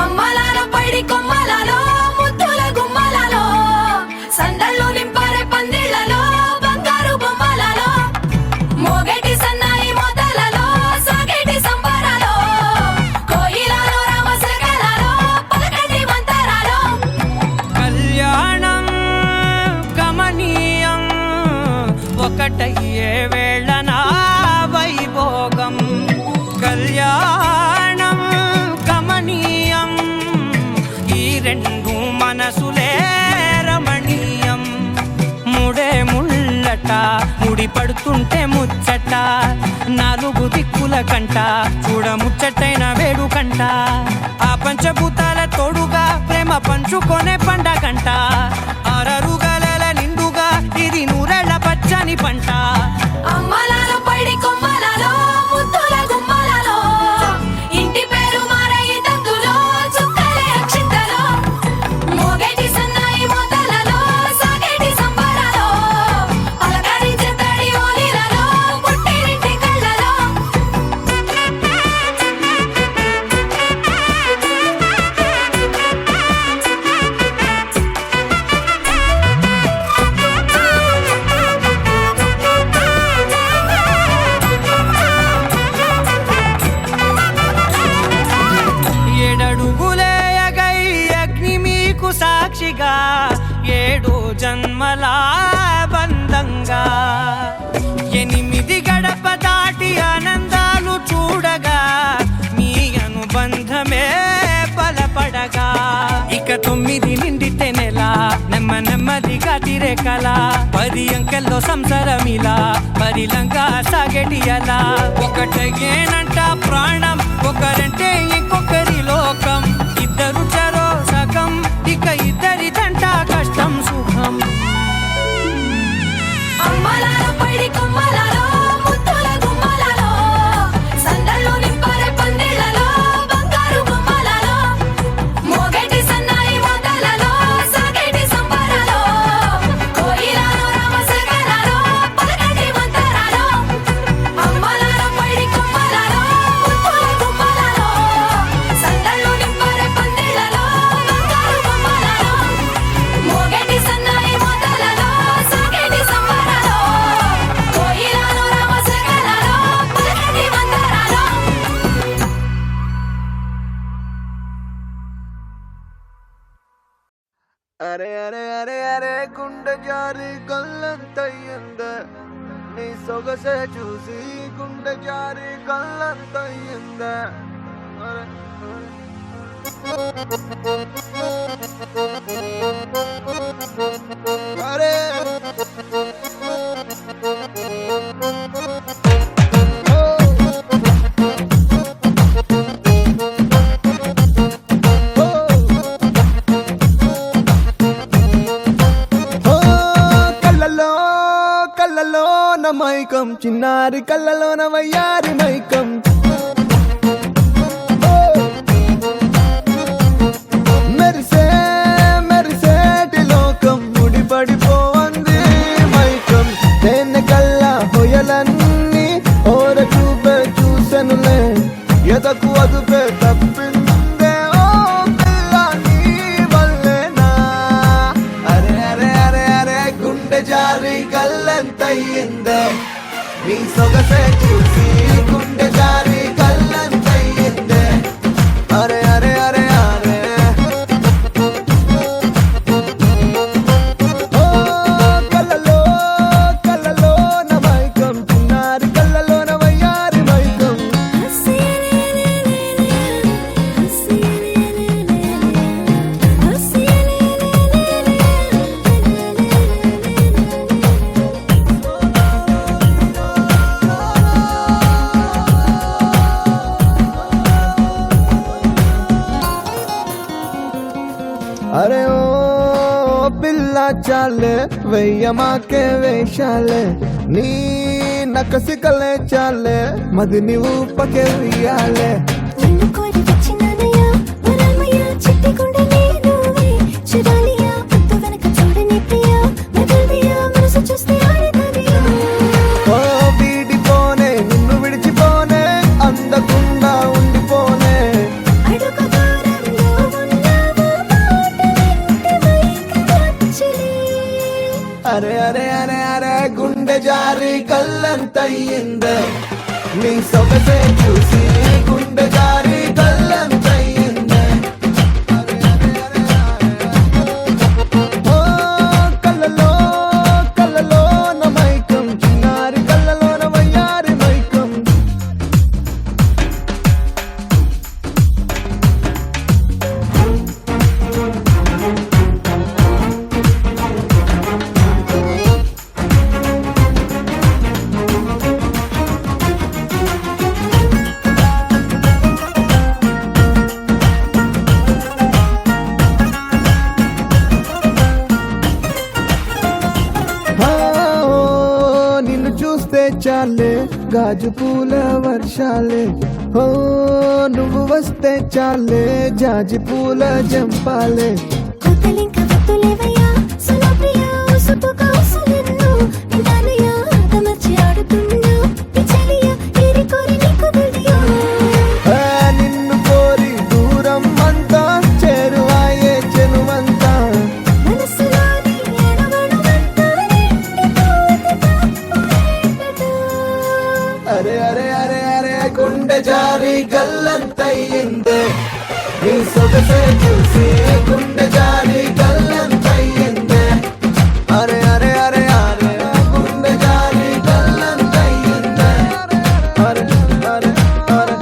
అమ్మలాల పైడి కొమ్మలలో ముద్దుల గుమ్మలలో సందళ్ళు నింపారే పందిళ్లలో బంగారు బొమ్మలలో మోగేటి సన్నాయి మోతలలో సాగేటి సంబరాలో కోయిలలో రామశకలలో పలకటి మంతరాలో కళ్యాణం గమనీయం ఒకటయ్యే వేళనా వైభోగం కళ్యాణం గమనీయం ఈ రెండు మనసులే రమణీయం ముడే ముళ్ళట ముడి పడుతుంటే ముచ్చట నాలుగు దిక్కుల కంట చూడ ముచ్చటైన వేడుకంట ఆ పంచభూతాల తోడుగా ప్రేమ పంచుకొనే పండగంట ఆరరుగల నిండుగా ఇది నూరెళ్ళ పచ్చని పంట అమ్మలాల పైడి కొమ్మలలో ముద్దుల గుమ్మలలో ఇంటి పేరు మారయి తందులో చుక్కలే అక్షింతలో మోగేటి సన్నాయి మోతలలో సాగేటి సంబరాలో పలకరించే తడి ఓలిలలో పుట్టినింటి కళ్ళలో ఏడడుగులే ఎగై అగ్ని మీకు సాక్షిగా ఏడు జన్మల బంధంగా ఎనిమిది గడప దాటి ఆనందాలు చూడగా మీ అనుబంధమే బలపడగా ఇక 9 నిండితే నెల నెమ్మదిగా తిరే కల 10 అంకెల్లో సంసారమిలా పరిలంగా సాగేటి అలా ఒకటేనంట ప్రాణం ఒకరంటే ఇంకొకరి లోకం ఇద్దరు చరో సగం ఇక ఇద్దరిదంట కష్టం సుఖం అమ్మలాల పైడి కొమ్మలలో ముద్దుల గుమ్మలలో సందళ్ళు నింపారే పందిళ్లలో బంగారు బొమ్మలలో మోగేటి సన్నాయి మోతలలో సాగేటి సంబరాలో కోయిలలో రామశకలలో పలకటి మంతరాలో అమ్మలాల పైడి కొమ్మలలో ముద్దుల గుమ్మలలో సందళ్ళు నింపారే పందిళ్లలో బంగారు బొమ్మలలో మోగేటి సన్నాయి మోతలలో సాగేటి సంబరాలో కోయిలలో రామశకలలో పలకటి మంతరాలో అరే అరే అరే అరే గుండె జారి కళ్ళంతయ్యిందే నీ సొగసే చూసి గుండె జారి కళ్ళంతయ్యిందే అరే అరే కళ్ళలోన మైకం చిన్నారి కళ్ళలోన వయ్యారి మైకం మెరిసే మెరిసేటి లోకం ముడిపడిపోంది మైకం దేన్ని కల్లా హొయలన్నీ ఓర చూపే చూసెనులే ఎదకు అదుపే తప్పిందే ఓ పిల్ల నీ వల్లేనా అరే అరే అరే అరే గుండె జారి కళ్ళంతయ్యిందే నీ సొగసే చూసి గుండె జారి కళ్ళంతయ్యిందే అరే అరే అరే అరే ఓ కళ్ళలో కళ్ళలోన మైకం చిన్నారి కళ్ళలోన వయ్యారి మైకం అరే ఓ పిల్ల చాలే వెయ్యమాకే వేషాలే నీ నకసికలే చాలే మది నీవు పకే వెయ్యాలే కోరి వచ్చినానయ్యా వరమయ్యా చిట్టి గుండె నువ్వే చూడాలియా పొత్తు వెనక చూడని ప్రియా మెదల్దియా మనసు చూస్తే ఆడతాదియా ఓ వీడిపోనే నిన్ను విడిచిపోనే అందకుండా ఉండిపోనే అడుగు దూరంలో జారి కల్లంతయ్యిందే నీ సొగసే చూసి గుండె జారి కల్లంతయ్యిందే ఓ కళ్ళలో కళ్ళలో మైకం చిన్నారి కళ్ళలోన వయ్యారి మైకం నిన్ను చూస్తే చాలే గాజు పూల వర్షాలే ఓ నువ్వు వస్తే చాలే జాజి పూల జంపాలే కొత్తలింక వత్తులేవయ్యా సులభ్రియా ఉసుపుగా ఉసులెన్ను వింటానయ్యా అంతమర్చి ఆడుతున్నా పిచ్చలియా ఏరి కోరి నీకు తెలియా నిన్ను కోరి దూరం అంతా చేరువాయే చెనుమంతా మనసులోని ఎడవడమంతా నిండిపోయిందట. అరే అరే అరే అరే గుండె జారి గల్లంతయ్యిందే నీ సొగసే చూసి గుండె జారి గల్లంతయ్యిందే అరే అరే అరే అరే గుండె జారి గల్లంతయ్యిందే అరే అరే అరే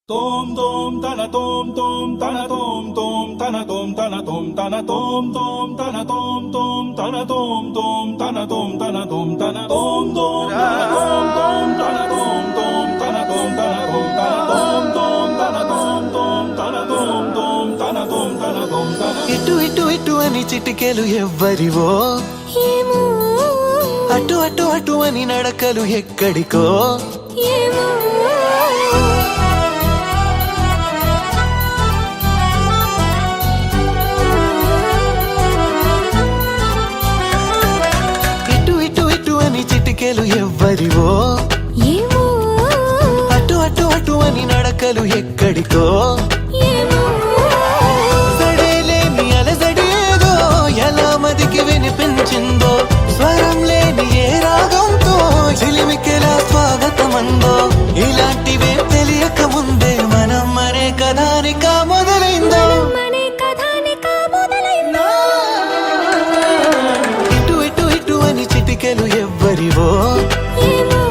Tom tom tana tom tom tana tom tom tana tom tana tom tana tom tom tana tom tom tana tom tom tana tom tana tom tana tom tom tana tom tom tana tom tom tana tom tana tom tana tom tom tana tom tom tana tom tom tana tom tana tom tana ఇటు ఇటు ఇటు అని చిటికెలు ఎవ్వరివో ఏమో అటు అటు అటు అని నడకలు ఎక్కడికో ఏమో ఇటు ఇటు ఇటు అని చిటికెలు ఎవ్వరివో ఏమో అటు అటు అటు అని నడకలు ఎక్కడికో ఏమో సడేలేని అలజడేదో ఎలా మదికి వినిపించిందో స్వరం లేని ఏ రాగంతో చిలిమికెలా స్వాగతమందో ఇలాంటివే తెలియక ముందే మనం మరే కథానిక మొదలైందో మనే కథానిక మొదలైందో ఇటు ఇటు ఇటు అని చిటికెలు ఎవ్వరివో ఏమో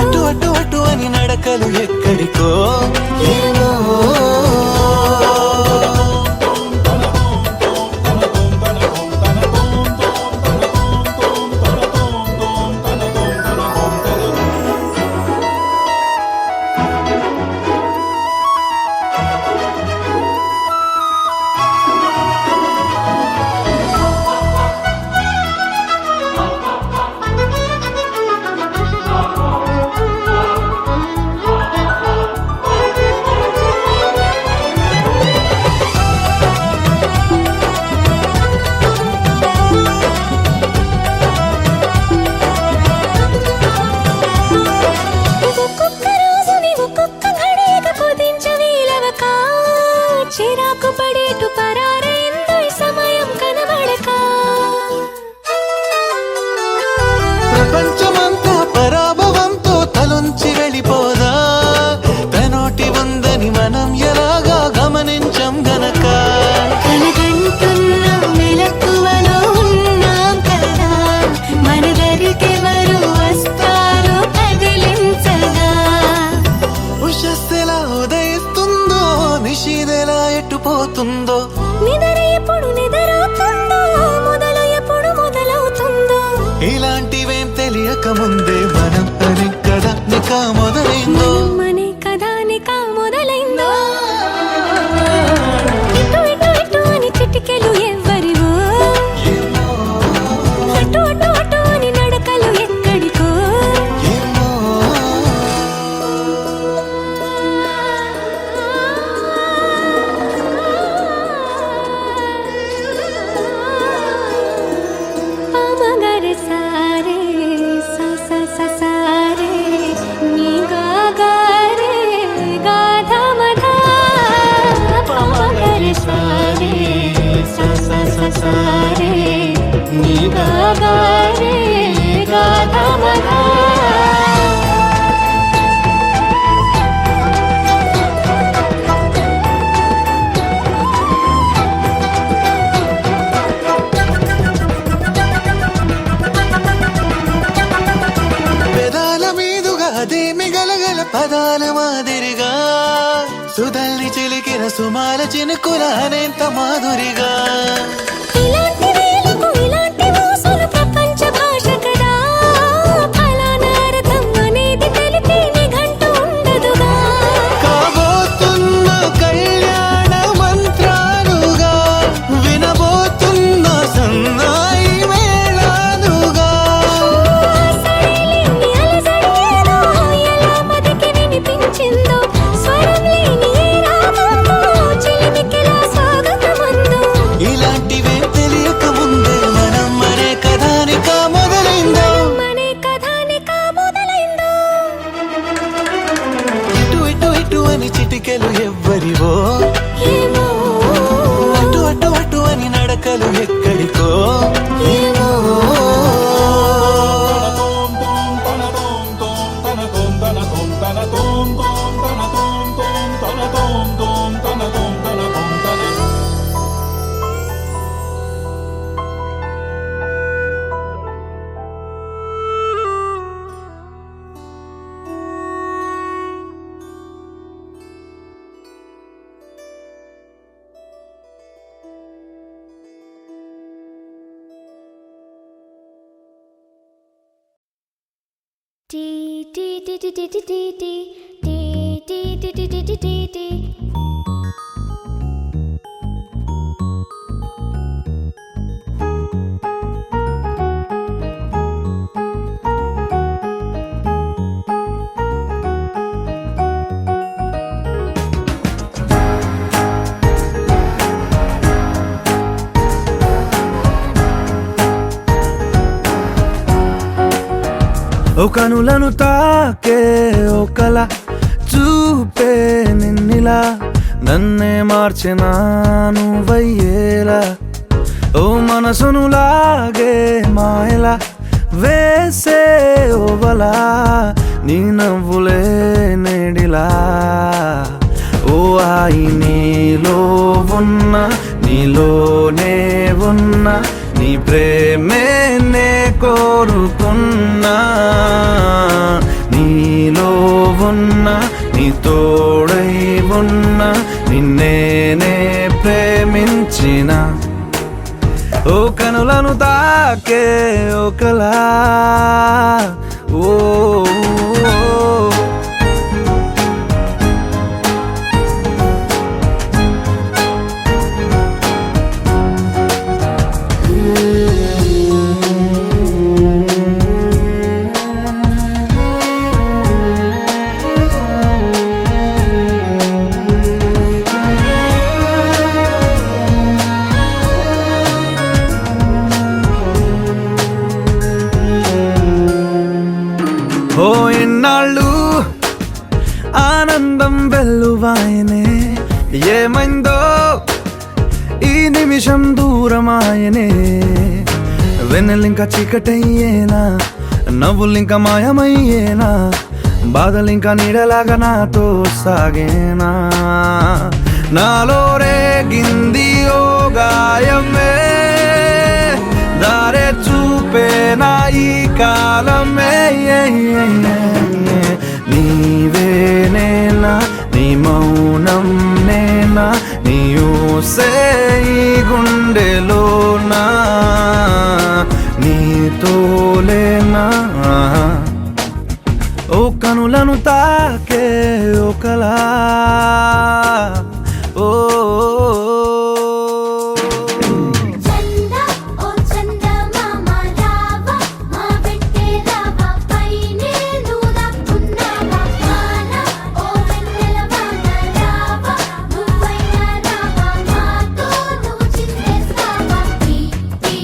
అటు అటు అటు అని నడకలు ఎక్కడికో ఏమో ఒక్కొక్క రోజుని ఒక్కొక్క ఘడియగా కుదించవీలవక చిరాకు పడేటు పరారైందో ఈ సమయం కనబడక ప్రపంచమంతా పరాభవంతో తలొంచి వెళ్ళిపోదా తనోటి ఉందని మనం ఎలాగా గమనించం గనక కనగంటున్న మెలకువలో ఉన్నాం కదా మన దరికెవరు వస్తారో కదిలించగా ఉషస్సెలా ఉదయిస్తుందో నిషీదెలా ఎట్టుపోతుందో నిద్ర ఎప్పుడు నిద్రవుతుందో మొదలు ఎప్పుడు మొదలవుతుందో ఇలాంటివేం తెలియక ముందే మనం అని కదా నిక మొదలైందో మనే కథానిక మొదలైందో ఇటు ఇటు ఇటు అని చిటికెలు ఎవ్వరివో అటు అటు అటు అని నడకలు ఎక్కడికో ఏమో పమగర సారే స స స సారే నీ గా గా రే నీ గా రే గా గా పెదాల మీదుగా అదేమి గలగల పదాల మాదిరిగా సుధల్ని చిలికిన సుమాల చినుకుల అనేంత మాధురిగా ఇలాంటి వేలకు ఇలాంటి మోసులు ప్రపంచ భాష కదా ఫలానా అర్థం అనేది తెలిపే నిఘంటు ఉండదుగా కాబోతున్న కళ్యాణ మంత్రాలుగా వినబోతున్న సన్నాయి మేళాలుగా సరేలేని అలజడేదో ఎలా మదికి వినిపించిందో స్వరం లేని ఏ రాగంతో చిలిమికిలా స్వాగతమందో ఇలాంటివే తెలియక ముందే మనం మరే కథానిక మొదలైందో మనే కథానిక మొదలైందో ఇటు ఇటు ఇటు అని చిటికెలు ఎవ్వరివో ఏమో అటు అటు అటు అని నడకలు ఎక్కడికో ఏమో టీ టీ టీ టీ టీ టీ టీ టీ టీ టీ టీ టీ టీ టీ టీ ఓ కనులను తాకే ఓ కల చూపే నిన్నిలా నన్నే మార్చిన నువ్వయ్యేలా ఓ మనసును లాగే మాయలా వేసే ఓవలా నీ నవ్వులే నేడిలా ఓ ఆయి నీలో ఉన్న నీలోనే ఉన్న నీ ప్రేమే నే కోరుకున్నా నీలో ఉన్న నీ తోడై ఉన్న నిన్నేనే ప్రేమించిన ఓ కనులను తాకే ఒకలా ఓ ఓ ఇన్నాళ్ళు ఆనందం వెల్లువాయనే ఏమైందో ఈ నిమిషం దూరమాయనే వెన్నెలింక చీకటయ్యేనా నవ్వులింక మాయమయ్యేనా బాధలింక నీడలాగా నాతో సాగేనా నాలో రేగింది ఓ గాయమే దారే చూపేనా ఈ కాలమే నీవేనేనా నీ మౌనం నేనా నీ ఊసే ఈ గుండెలోనా నీతోలేనా ఓ కనులను తాకే ఒకలా ఓ చందా ఓ చందా మామ రావా మా వెంటే రావా పైనే నువ్వు దాక్కున్నావా వాన ఓ వెన్నెల వాన రావా నువ్వైనా రావా మాతో నువ్వు చిందేస్తావా టీ టీ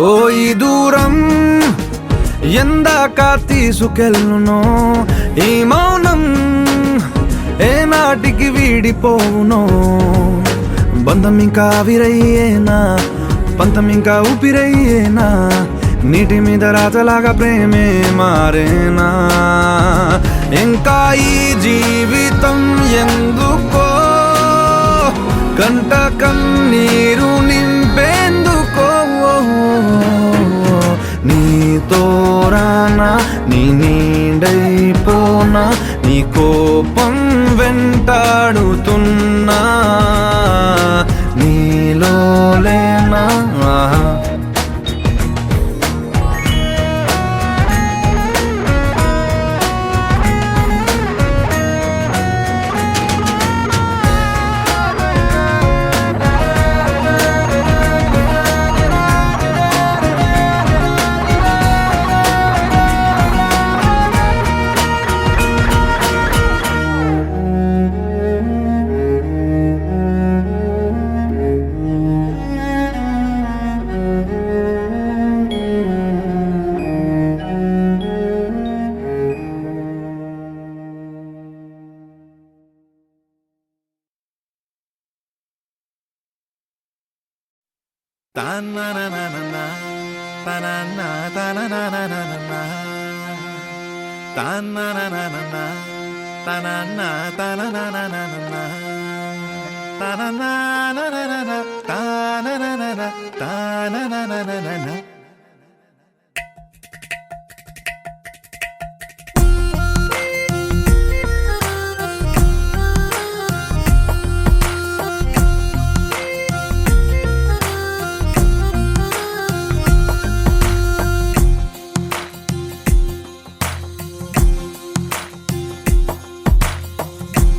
ఓ ఈ దూరం ఎందాక తీసుకెళ్ళునో ఈ మౌనం ఏనాటికి వీడిపోవునో బంధం ఇంకా విరయ్యేనా పంతం ఇంకా ఊపిరయ్యేనా నీటి మీద రాతలాగా ప్రేమే మారేనా ఇంకా ఈ జీవితం ఎందుకో కంట కన్నీరు నింపేందుకో నీతో రానా నీ నీడైపోనా నీ కోపం వెంటాడుతున్నా నీలో లేనా Ta-na-na-na-na-na, ta-na-na, ta-na-na-na-na-na, ta-na-na-na-na-na, ta-na-na, ta-na-na-na-na-na, ta-na-na-na-na-na, ta-na-na-na-na, ta-na-na-na-na-na.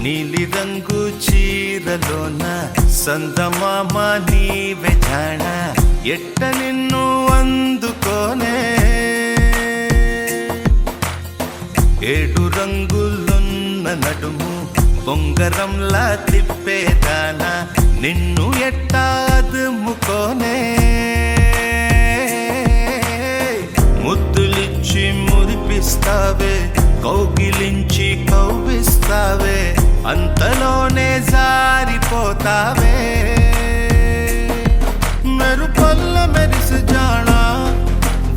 నీలి రంగు చీరలోన సందమామ నీవే జాణ ఎట్ట నిన్ను అందుకోనే ఏడు రంగులున్న నడుము బొంగరంలా తిప్పేదానా నిన్ను ఎట్టాదుముకోనే ముద్దులిచ్చి మురిపిస్తావే కౌగిలించి కౌగిస్తావే అంతలోనే జారిపోతావే మెరుపల్ల మెరిసి జానా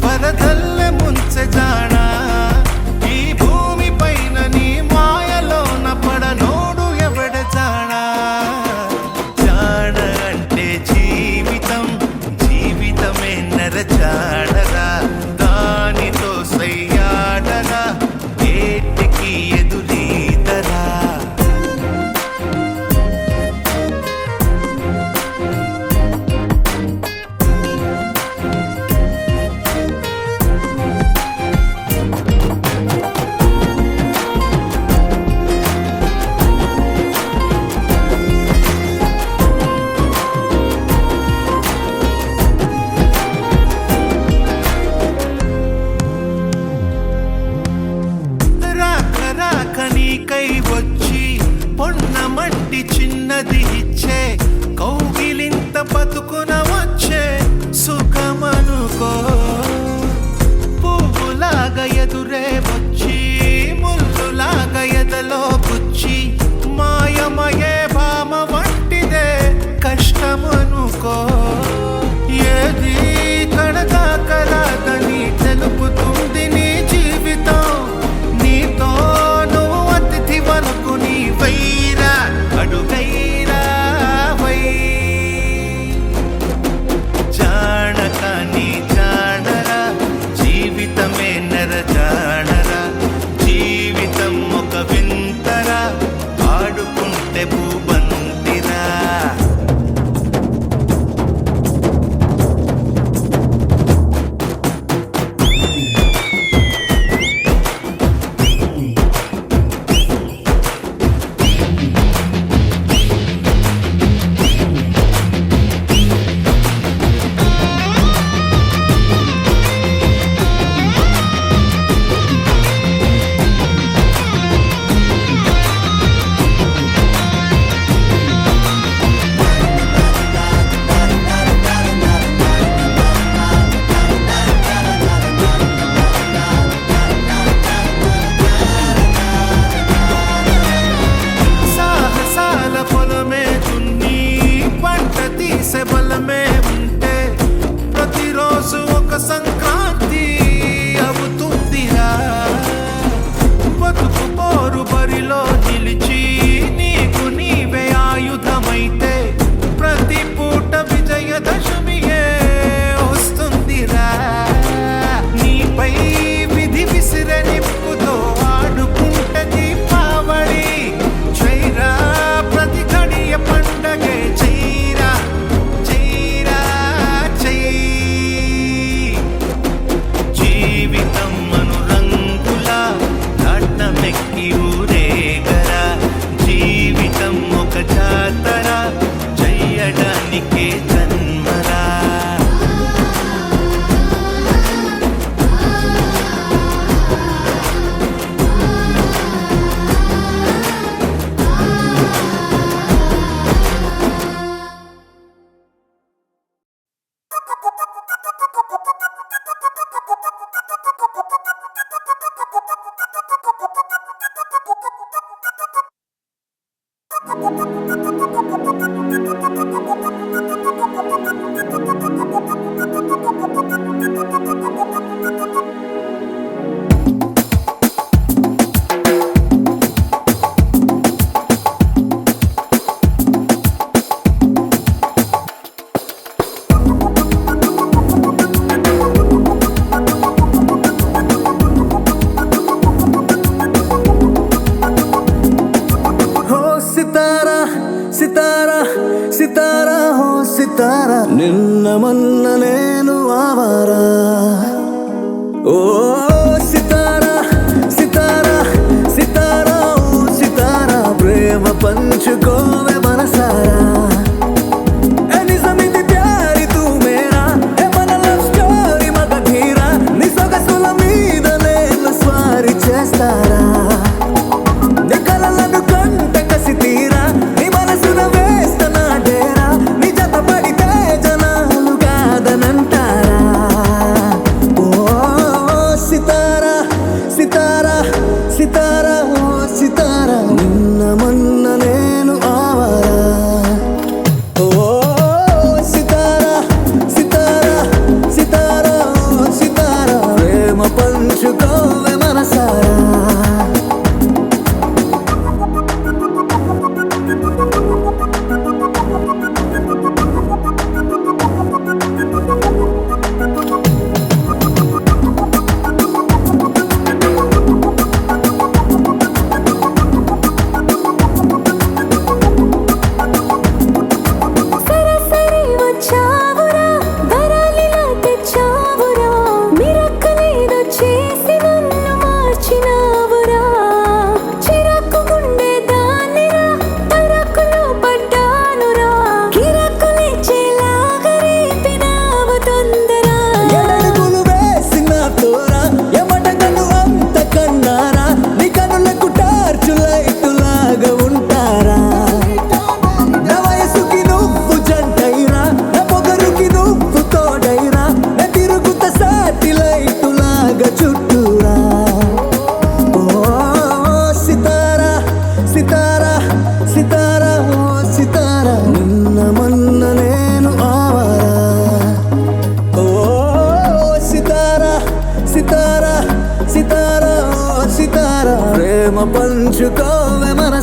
వరదల్లె ముంచె జానా ఈ భూమి పైన నీ మాయలోన పడనోడు ఎవడ జానా జాన అంటే జీవితం జీవితమే నర జాడరా దానితో సయ్యాడరా ఏటికి ఎదురీతరా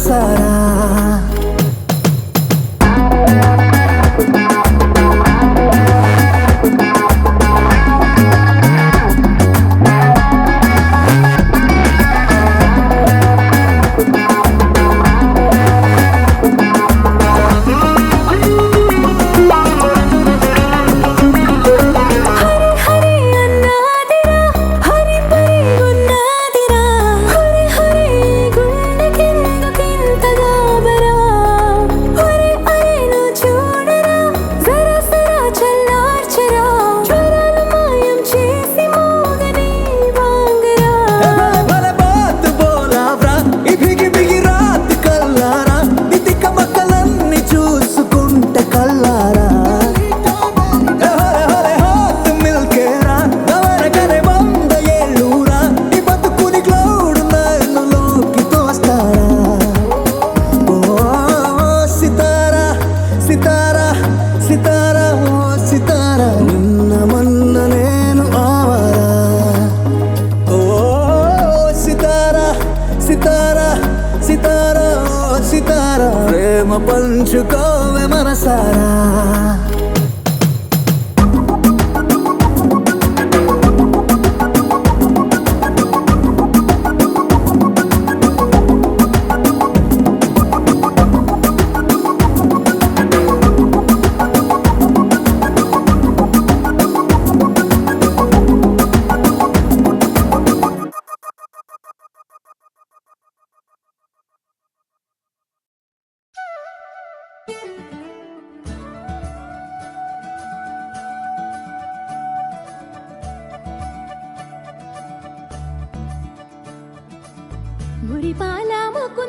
మనసారా హరి అన్నాదిరా హరి పరి ఉన్నదిరా హరి హరి గుండె కిందకింతగా బరా హరి అరేను చూడరా జరా సరా చల్లార్చరా జ్వరాలు మాయం చేసి మోగని వాంగరా భలే బాత్ బోలావ్రా ఈ బిగి బిగి రాత్ కల్లారా నీ తిక్క మక్కలన్నీ చూసుకుంటే కల్లారా హాత్ మిల్కేరా నవరకనే 100 ఏళ్ళూరా ఈ బతుకుని క్లౌడ్ నన్నులోకి తోస్తారా ఓ సితారా సితారా సితారా ఓ సితారా నిన్న మొన్న నేను ఆవారా ఓ సితారా సితారా సితారా ఓ సితారా ప్రేమ పంచుకోవే మనసారా మురిపాల ముక్కు